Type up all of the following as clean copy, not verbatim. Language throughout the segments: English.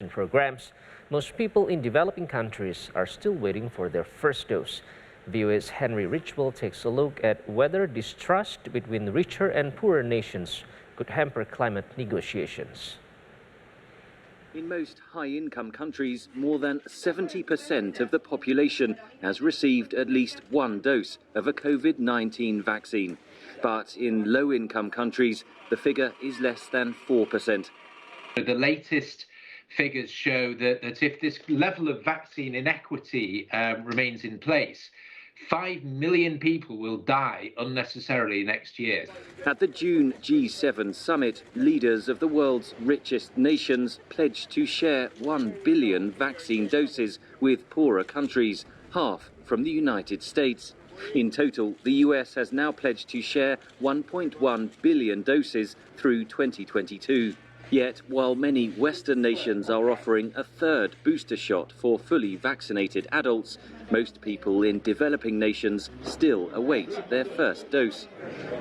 programs, most people in developing countries are still waiting for their first dose. VOA's Henry Ridgwell takes a look at whether distrust between richer and poorer nations could hamper climate negotiations. In most high-income countries, more than 70% of the population has received at least one dose of a COVID-19 vaccine. But in low-income countries, the figure is less than 4%. The latest figures show that if this level of vaccine inequity remains in place, 5 million people will die unnecessarily next year. At the June G7 summit, leaders of the world's richest nations pledged to share 1 billion vaccine doses with poorer countries, half from the United States. In total, the US has now pledged to share 1.1 billion doses through 2022. Yet, while many Western nations are offering a third booster shot for fully vaccinated adults, most people in developing nations still await their first dose.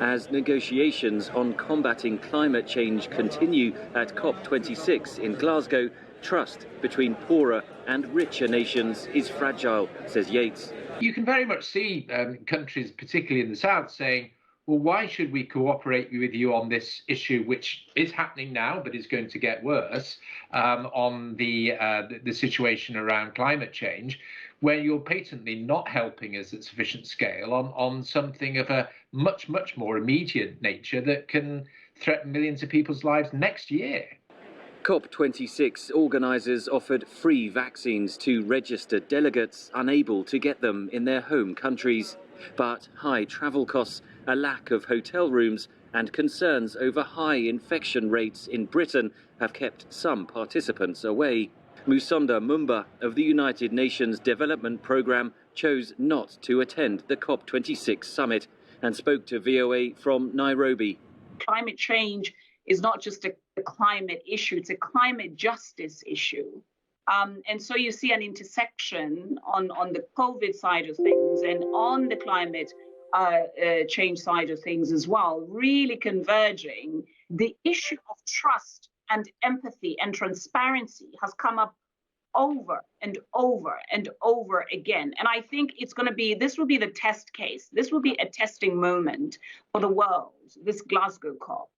As negotiations on combating climate change continue at COP26 in Glasgow, trust between poorer and richer nations is fragile, says Yates. You can very much see countries, particularly in the South, saying, well, why should we cooperate with you on this issue, which is happening now, but is going to get worse, on the situation around climate change, where you're patently not helping us at sufficient scale on something of a much, much more immediate nature that can threaten millions of people's lives next year. COP26 organisers offered free vaccines to registered delegates unable to get them in their home countries. But high travel costs, a lack of hotel rooms and concerns over high infection rates in Britain have kept some participants away. Musonda Mumba of the United Nations Development Programme chose not to attend the COP26 summit and spoke to VOA from Nairobi. Climate change is not just a climate issue, it's a climate justice issue. And so you see an intersection on the COVID side of things and on the climate change side of things as well, really converging. The issue of trust and empathy and transparency has come up over and over and over again. And I think this will be the test case. This will be a testing moment for the world, this Glasgow COP.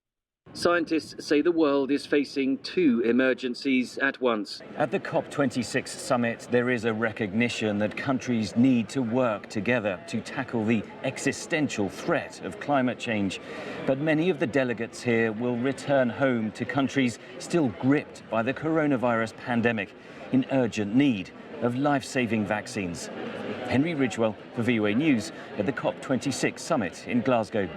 Scientists say the world is facing two emergencies at once. At the COP26 summit, there is a recognition that countries need to work together to tackle the existential threat of climate change. But many of the delegates here will return home to countries still gripped by the coronavirus pandemic, in urgent need of life-saving vaccines. Henry Ridgwell for VOA News at the COP26 summit in Glasgow.